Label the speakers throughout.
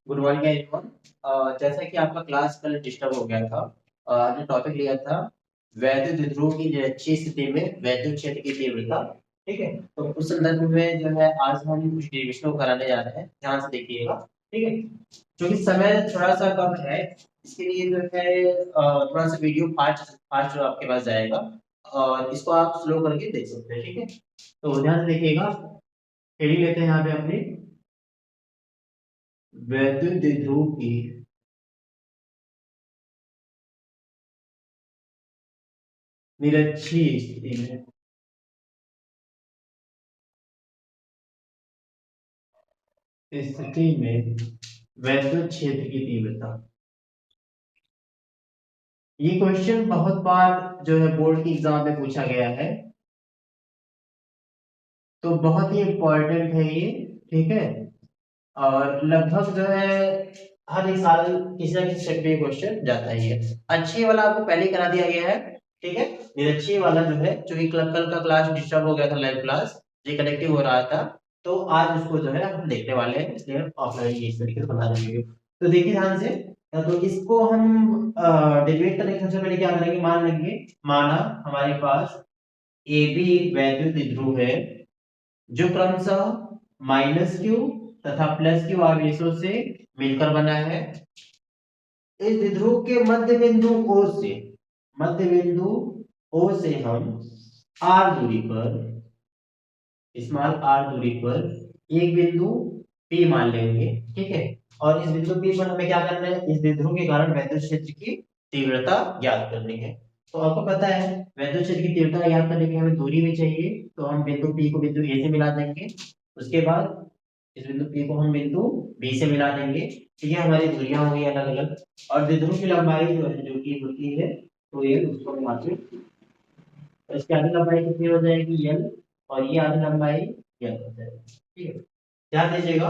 Speaker 1: Good morning everyone. जैसा कि आपका क्लास कल डिस्टर्ब हो गया था, हमने टॉपिक लिया था वैद्युत विद्रोह की निरक्षीय स्थिति में वैद्युत क्षेत्र की तीव्रता। ठीक है, तो उस संदर्भ में जो है आज हम कुछ डेरिवेशन को कराने जा रहे हैं, ध्यान से देखिएगा। ठीक है, क्योंकि समय थोड़ा सा कम है, इसके लिए जो है थोड़ा सा वीडियो फास्ट फास्ट आपके पास जाएगा और इसको आप स्लो करके देख सकते हैं। ठीक है, तो ध्यान से देखिएगा। हेडिंग लेते हैं यहाँ पे अपनी वैद्युत विद्रोह की निरक्षीय स्थिति में वैद्युत क्षेत्र की तीव्रता। ये क्वेश्चन बहुत बार जो है बोर्ड की एग्जाम में पूछा गया है, तो बहुत ही इम्पोर्टेंट है ये। ठीक है, और लगभग जो है हर एक साल किसी ना किसी सेट में क्वेश्चन जाता ही है। अच्छी वाला आपको पहले ही करा दिया गया है। ठीक है, निरक्षीय वाला जो है, चूंकि कल का क्लास डिस्टर्ब हो गया था, लाइव क्लास रिकनेक्टिव हो रहा था, तो आज उसको जो है हम देखने वाले हैं, इसलिए ऑफलाइन इस तरीके से बना रहे हैं। तो देखिए ध्यान से। तो इसको हम डेरिवेट करने के सबसे पहले क्या करेंगे, मान लेंगे, माना हमारे पास ए बी वैद्युत द्विध्रुव है जो क्रमशः माइनस क्यू तथा प्लस क्यू आवेशों से मिलकर बना है। इस द्विध्रुव के मध्य बिंदु ओ से हम आर दूरी पर, स्मॉल आर दूरी पर एक बिंदु P मान लेंगे। ठीक है, और इस बिंदु P पर हमें क्या करना है, इस द्विध्रुव के कारण वैद्युत क्षेत्र की तीव्रता ज्ञात करनी है। तो आपको पता है वैद्युत क्षेत्र की तीव्रता ज्ञात करने के लिए हमें दूरी भी चाहिए, तो हम बिंदु P को बिंदु A से मिला देंगे। उसके बाद इस बिंदु P को हम बिंदु B से मिला देंगे। ठीक है, हमारी दूरियां होंगी अलग अलग, और द्विध्रुव की लंबाई जो है, जो कि होती है, तो ये उसको हम आगे, तो इसकी आधी लंबाई कितनी हो जाएगी, L, और ये आधी लंबाई L हो जाएगी। ठीक है, ध्यान दीजिएगा।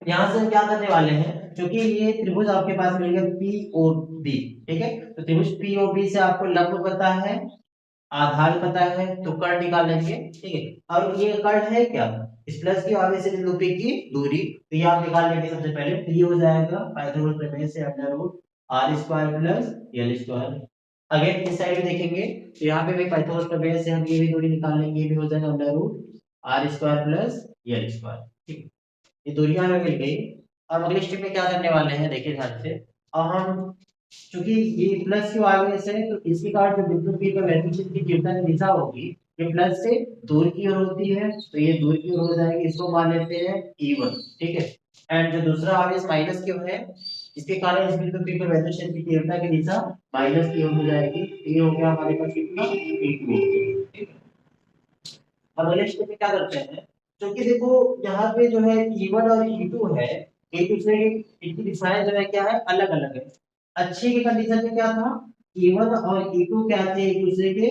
Speaker 1: यहाँ से हम क्या करने वाले हैं, क्योंकि ये त्रिभुज आपके पास मिल गया पी ओ बी। ठीक है, तो त्रिभुज पी ओ बी से आपको लंब पता है, आधार पता है, तो कर्ण निकालेंगे। ठीक है, और ये कर्ण है क्या, इस प्लस की आगे से बिंदु P की दूरी, तो ये आप निकाल लेंगे सबसे पहले। तो ये हो जाएगा पाइथागोरस प्रमेय से under root R square plus L square. Again इस साइड देखेंगे, तो यहाँ पे भी पाइथागोरस प्रमेय से हम ये भी दूरी निकाल लेंगे, ये भी हो जाएगा under root R square plus L square. ठीक है, ये दूरियां हमें मिल गई। अब अगले स्टेप में क्या करने वाले हैं, देखिए ध्यान से। अब हम, चूंकि ये प्लस क्यू आगे से, तो इसके कारण जो बिंदु P पर वैद्युत क्षेत्र की तीव्रता की दिशा होगी, ये प्लस से दूर की ओर होती है, तो ये दूर की ओर हो जाएगी, इसको मान लेते हैं E1। ठीक है, एंड जो दूसरा आवेश माइनस क्यू है, इसके कारण इस बिंदु P पर वैद्युत क्षेत्र की तीव्रता की दिशा माइनस की ओर हो जाएगी। तो ये हो गया हमारे पास कितना, E2। अब अगले स्टेप में क्या करते हैं, क्योंकि देखो यहाँ पे जो है E1 और E2 है, एक दूसरे की इनकी दिशाएं जो है क्या है, अलग अलग है। अच्छी की कंडीशन में क्या था, E1 और E2 क्या थे, एक दूसरे के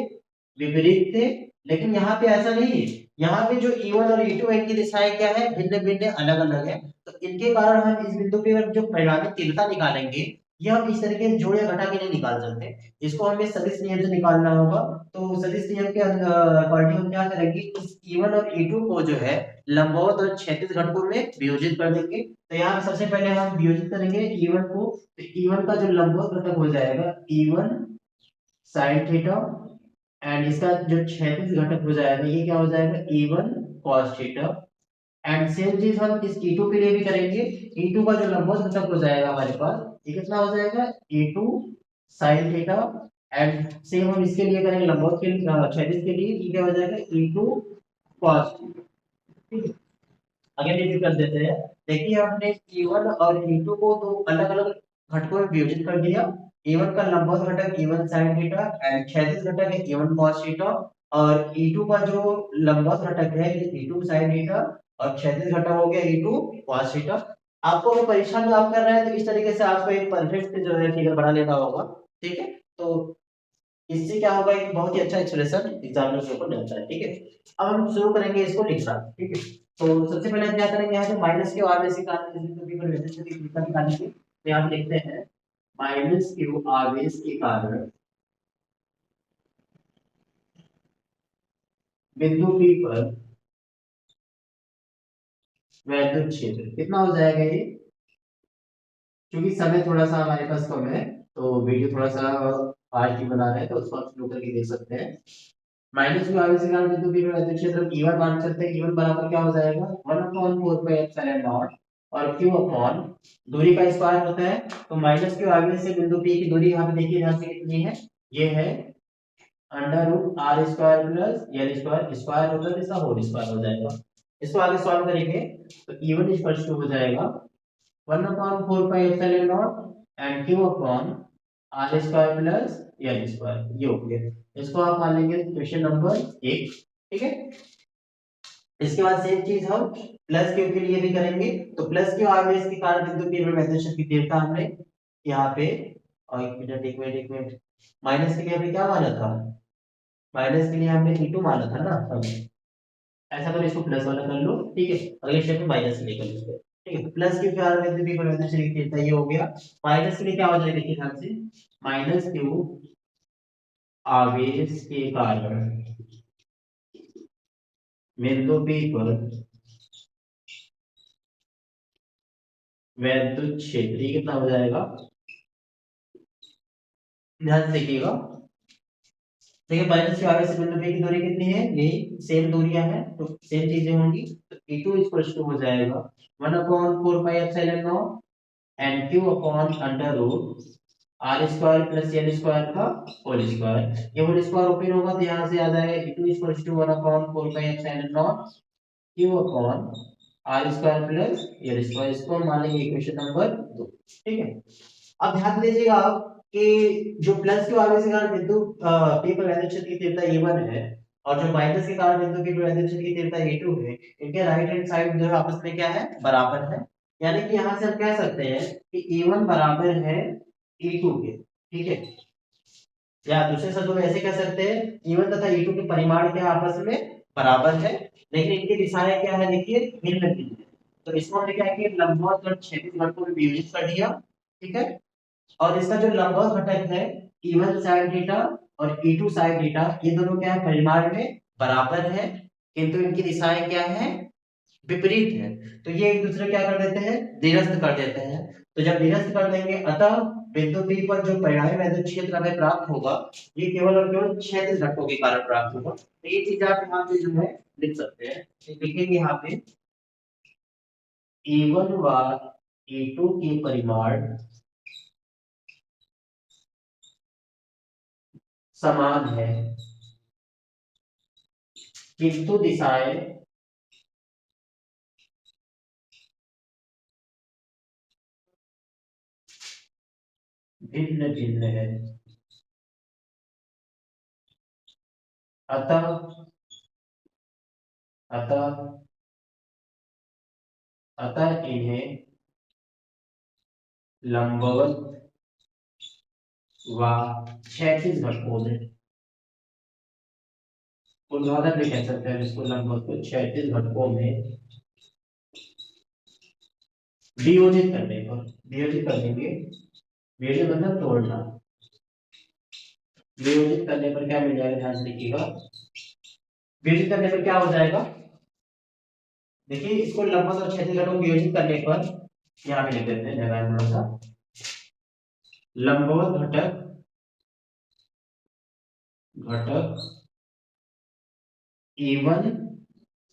Speaker 1: विपरीत थे। लेकिन यहाँ पे ऐसा नहीं है, यहाँ पे जो E1 और E2 है, इनकी दिशाएं क्या है, भिन्न भिन्न अलग अलग है। तो इनके कारण हम इस बिंदु पे जो परिणामी तीव्रता निकालेंगे, ये हम इस तरीके से जोड़ या घटा के नहीं निकाल सकते, इसको हमें सदिश नियम से निकालना होगा। तो सदिश नियम के अकॉर्डिंग हम क्या करेंगे, इस E1 और E2 को जो है लंबवत और क्षैतिज घटकों में वियोजित कर देंगे। तो यहाँ सबसे पहले हम वियोजित करेंगे E1 को, तो E1 का जो लंबवत घटक हो जाएगा E1 sin थीटा, एंड इसका जो क्षैतिज घटक हो जाएगा, ये क्या हो जाएगा, E1 cos theta. And same चीज हम इस E2 के लिए भी करेंगे। E2 का जो लंबवत घटक हो जाएगा हमारे पास, ये कितना हो जाएगा, E2 sin theta. And same हम इसके लिए करेंगे, लंबवत के लिए, क्षैतिज के लिए, ये क्या हो जाएगा, E2 cos थीटा। ठीक है, आगे डिफाइन कर देते हैं। देखिए हमने E1 और E2 को दो अलग अलग घटकों में विभाजित कर दिया। E1 का लंबवत घटक E1 sin थीटा एंड क्षैतिज घटक है E1 cos थीटा, और E2 का जो लंबवत घटक है E2 sin थीटा, और क्षैतिज घटक हो गया E2 cos थीटा। आपको अगर परीक्षा में आप कर रहे हैं, तो इस तरीके से आपको एक परफेक्ट जो है फिगर बना लेना होगा। ठीक है, तो इससे क्या होगा, एक बहुत ही अच्छा एक्सप्रेशन एग्जामिनर के ऊपर मिलता है। ठीक है, अब हम शुरू करेंगे इसको लिखना। ठीक है, तो सबसे पहले हम क्या करेंगे, यहाँ पे माइनस के आवेश के कारण इस बिंदु P पर वैद्युत क्षेत्र की दिशा निकालेंगे। तो यहाँ पे लिखते हैं माइनस के आवेश के कारण बिंदु P पर वैद्युत क्षेत्र कितना हो जाएगा, ये क्योंकि समय थोड़ा सा हमारे पास कम है तो वीडियो थोड़ा सा आज ही बना रहे हैं तो उसको आप स्लो करके देख सकते हैं। माइनस में आगे से कारण बिंदु P पर वैद्युत क्षेत्र E1 मान सकते हैं। E1 बराबर क्या हो जाएगा 1/4 पाई एप्सिलॉन नॉट और Q अपॉन दूरी का स्क्वायर होता है तो माइनस के आगे से बिंदु P की दूरी यहाँ पे देखिए ध्यान से कितनी है, ये है under root R square plus L square, square होता है तो इसका होल स्क्वायर हो जाएगा। इसको आगे सॉल्व करेंगे तो E1 इक्वल्स टू हो जाएगा 1/4 pi epsilon not and Q upon R square plus L square, ये हो गया। इसको आप मान लेंगे क्वेश्चन नंबर 1, ठीक है। इसके बाद सेम चीज हम प्लस क्यू के लिए भी करेंगे तो प्लस क्यू आगे इसके कारण बिंदु P में वैद्युत क्षेत्र की तीव्रता हमने यहाँ पे, और एक मिनट माइनस के लिए हमने क्या माना था, माइनस के लिए हमने E2 माना था ना तब। ऐसा करो इसको प्लस वाला कर लो, ठीक है, अगले स्टेप में माइनस लेकर लो, ठीक है। तो प्लस क्यू के कारण बिंदु P पर वैद्युत क्षेत्र की तीव्रता ये हो गया। माइनस के लिए क्या हो जाएगा देखिए ध्यान से, माइनस क्यू आवेश के कारण बिंदु P पर वैद्युत क्षेत्र ये कितना हो जाएगा, ध्यान से देखिएगा। देखिए माइनस के आगे से बिंदु P की दूरी कितनी है, यही सेम दूरियां हैं तो सेम चीजें होंगी तो E2 इक्वल्स टू हो जाएगा 1/4 pi epsilon not and Q upon under root R square plus L square का होल स्क्वायर। ये होल स्क्वायर ओपन होगा तो यहाँ से आ जाएगा E2 equals to 1/4 pi epsilon not Q upon R square plus L square. इसको हम मान लेंगे इक्वेशन नंबर 2, ठीक है। अब ध्यान दीजिएगा आप कि जो प्लस के आगे से कारण बिंदु P पर वैद्युत क्षेत्र की तीव्रता E1 है और जो माइनस के कारण बिंदु P पर वैद्युत क्षेत्र की तीव्रता E2 है, इनके राइट हैंड साइड जो है आपस में क्या है, बराबर है। यानी कि यहां से हम कह सकते हैं कि E1 बराबर है E2 के, ठीक है। या दूसरे शब्दों में ऐसे कह सकते हैं E1 तथा E2 के परिमाण क्या आपस में बराबर है, लेकिन इनकी दिशाएं क्या है देखिए भिन्न भिन्न है। तो इसको हमने क्या किया लंबवत और क्षैतिज घटकों में विभाजित कर दिया, ठीक है। और इसका जो लंबवत घटक है E1 sin थीटा और E2 sin थीटा, ये दोनों क्या है परिमाण में बराबर है, किंतु इनकी दिशाएं क्या है विपरीत है। तो ये एक दूसरे क्या कर देते हैं निरस्त कर देते हैं। तो जब निरस्त कर देंगे अतः बिंदु P पर जो परिणामी वैद्युत क्षेत्र हमें प्राप्त होगा ये केवल और केवल क्षैतिज घटकों के कारण प्राप्त होगा। तो ये चीज आप यहाँ पे जो है लिख सकते हैं, तो लिखेंगे यहाँ पे E1 व E2 के परिमाण समान है किंतु दिशाएं भिन्न भिन्न है। अतः अतः अतः इन्हें लंबवत व क्षैतिज घटकों में, ऊर्ध्वाधर भी कह सकते हैं इसको, लंबवत को क्षैतिज घटकों में वियोजित करने पर, वियोजित कर देंगे, वियोजित मतलब तोड़ना, वियोजित करने पर क्या मिल जाएगा ध्यान से देखिएगा। वियोजित करने पर क्या हो जाएगा देखिए, इसको लंबवत और क्षैतिज घटकों को वियोजित करने पर यहाँ पे लिख देते हैं जगह थोड़ा सा, लंबवत घटक घटक E1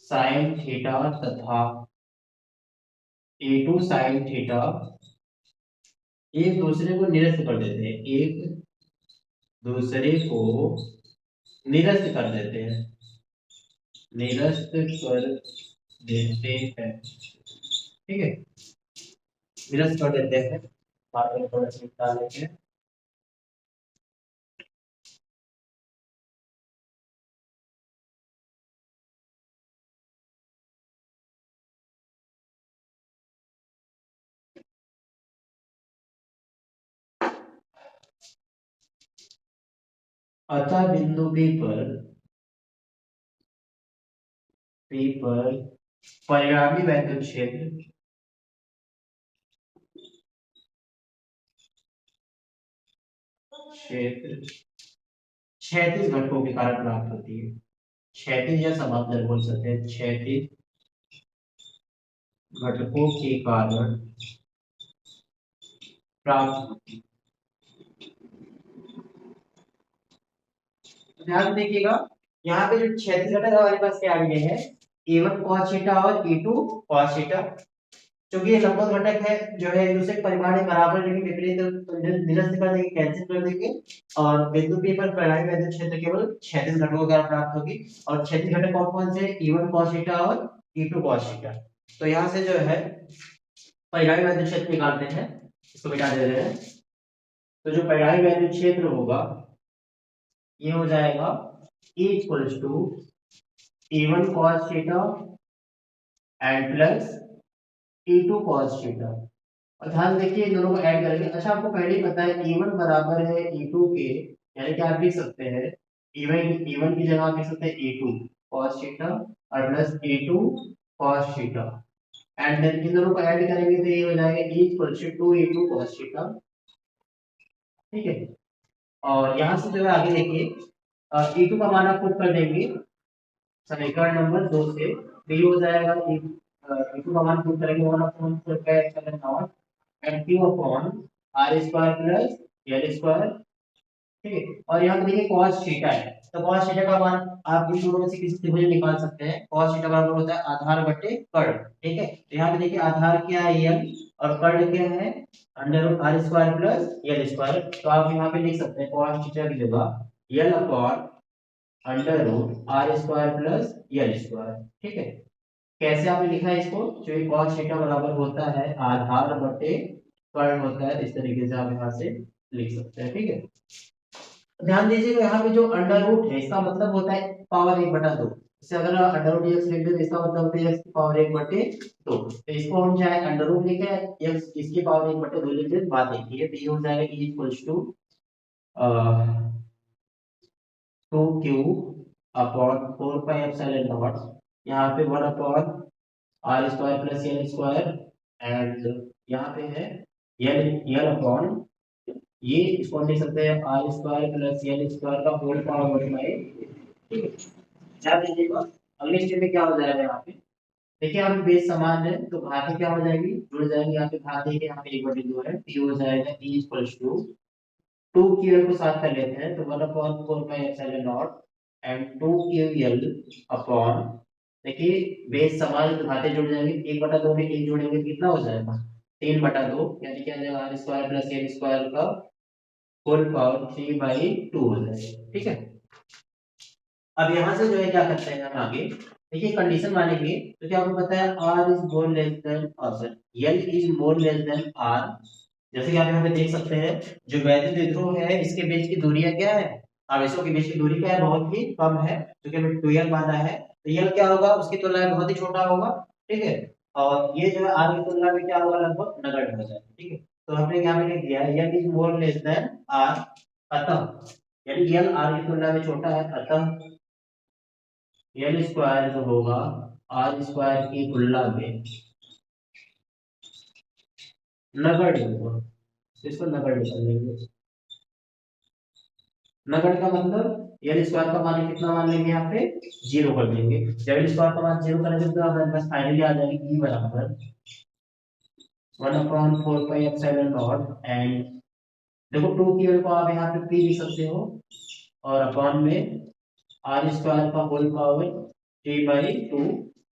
Speaker 1: sin थीटा तथा E2 sin थीटा एक दूसरे को निरस्त कर देते हैं, एक दूसरे को निरस्त कर देते हैं, निरस्त कर देते हैं, ठीक है, निरस्त कर देते हैं। बात में थोड़ा सा निकाल लेते हैं। अतः बिंदु P पर परिणामी वैद्युत क्षेत्र क्षेत्र क्षैतिज घटकों के कारण प्राप्त होती है। क्षैतिज या समांतर बोल सकते हैं, क्षैतिज घटकों के कारण प्राप्त होगी। तो ध्यान देखिएगा, यहाँ पे जो क्षैतिज घटक हमारे पास क्या आ गए हैं, A1 cos थीटा और A2 cos थीटा। क्योंकि ये लंबवत घटक है जो है एक दूसरे के परिमाण में बराबर, लेकिन विपरीत निरस्त कर देंगे, कैंसिल कर देंगे, और बिंदु P पर परिणामी वैद्युत क्षेत्र केवल क्षैतिज घटकों द्वारा प्राप्त होगी। और क्षैतिज घटक कौन कौन से, E1 cos थीटा और E2 cos थीटा। तो यहाँ से जो है परिणामी वैद्युत क्षेत्र निकालते हैं, इसको मिटा दे रहे हैं। तो जो परिणामी वैद्युत क्षेत्र होगा ये हो जाएगा E equals to E1 cos theta and plus E2 cos theta. और ध्यान देखिए इन दोनों को ऐड करेंगे। अच्छा आपको पहले ही पता है E1 बराबर है E2 के, यानी कि आप लिख सकते हैं E1 की जगह आप लिख सकते हैं E2 cos थीटा और plus E2 cos theta, and then इन दोनों को ऐड करेंगे तो ये हो जाएगा E equals to 2E2 cos theta. ठीक है, और यहाँ से जो है आगे देखिए E2 का मान आप पुट कर देंगे समीकरण नंबर 2 से, तो ये हो जाएगा E2 का मान पुट करेंगे 1/4 pi epsilon not and Q upon R square plus L square. ठीक है, और यहाँ पे देखिए cos थीटा है, तो cos थीटा का मान आप इन दोनों में से किसी त्रिभुज में निकाल सकते हैं। cos थीटा बराबर होता है आधार बटे कर्ण। ठीक है, तो यहाँ पे देखिए आधार क्या है L और कर्ण क्या है under root R square plus L square. तो आप यहाँ पे लिख सकते हैं cos थीटा की जगह L upon under root R square plus L square. ठीक है, कैसे आपने लिखा है इसको, जो ये cos थीटा बराबर होता है आधार बटे कर्ण होता है, इस तरीके से आप यहाँ से लिख सकते हैं। ठीक है, ध्यान दीजिएगा यहाँ पे जो अंडर रूट है इसका मतलब होता है पावर 1/2। जैसे अगर अंडर रूट x लिख दे तो इसका मतलब होता है x की पावर 1/2। तो इसको हम चाहे अंडर रूट लिखे x इसकी पावर 1/2 लिख दे, बात एक ही है। तो ये हो जाएगा e equals to 2q upon 4 pi epsilon not, यहाँ पे 1 upon R square plus L square, and यहाँ पे है एल अपॉन, ये इसको हम लिख सकते हैं R square plus L square का होल पावर बटे। ठीक है, ध्यान दीजिएगा अगले स्टेप में क्या हो जाएगा यहाँ पे, देखिए यहाँ पे बेस समान है तो घातें क्या हो जाएगी, जुड़ जाएंगे। यहाँ पे घातें के यहाँ पे 1/2 है, ये हो जाएगा e इक्वल्स टू 2ql को साथ कर लेते हैं तो 1/4 pi epsilon not and 2ql upon, देखिए बेस समान है तो घातें जुड़ जाएंगे, 1/2 में 1 जोड़ेंगे तो कितना हो जाएगा 3/2, यानी क्या आ जाएगा R square plus L square का होल पावर 3/2 हो जाएगा। ठीक है, अब यहाँ से जो है क्या करते हैं हम आगे, देखिए कंडीशन मानेंगे तो क्या आपको पता है r is more less than sorry l is more less than r। जैसे कि आप यहाँ पे देख सकते हैं जो वैद्युत द्विध्रुव है इसके बीच की दूरियां क्या है, आवेशों के बीच की दूरी क्या है, बहुत ही कम है, क्योंकि हमें 2l माना है। तो l क्या होगा उसकी तुलना में बहुत ही छोटा होगा। ठीक है, और ये जो है r की तुलना में क्या होगा, लगभग नगण्य हो जाएगा। ठीक है, तो हमने यहाँ पे लिख दिया है l is more less than r, अतः यानी l r की तुलना में छोटा है, अतः एल स्क्वायर जो होगा आर स्क्वायर की तुलना में नगण्य होगा। इसको नगण्य कर लेंगे। नगण्य का मतलब एल स्क्वायर का मान कितना मान लेंगे, यहाँ पे 0 कर देंगे। जब एल स्क्वायर का मान 0 करेंगे तो हमारे पास फाइनली आ जाएगी e बराबर 1/4 पाई एप्सिलॉन नॉट एंड, देखो 2 की वैल्यू को आप यहाँ पे p लिख सकते हो, और अपॉन में आर स्क्वायर का होल पावर 3/2।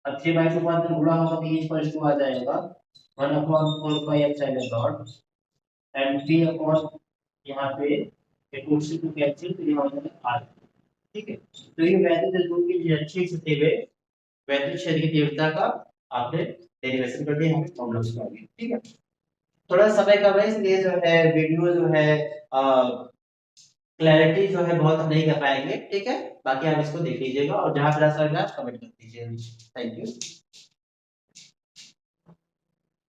Speaker 1: अब 3/2 को अंदर गुणा होगा तो e इक्वल टू आ जाएगा 1/4 pi epsilon not and p upon, यहाँ पे एक टू से टू कैंसिल तो ये हो जाएगा r। ठीक है, तो ये वैद्युत द्विध्रुव की निरक्षीय सतह में वैद्युत क्षेत्र की तीव्रता का आपने डेरिवेशन कर दिया, हमें प्रॉब्लम्स को आगे। ठीक है, थोड़ा समय कम है इसलिए जो है वीडियो जो है क्लैरिटी जो है बहुत हम नहीं कर पाएंगे। ठीक है, बाकी आप इसको देख लीजिएगा और जहां पर समझ में कमेंट कर दीजिए। Thank you.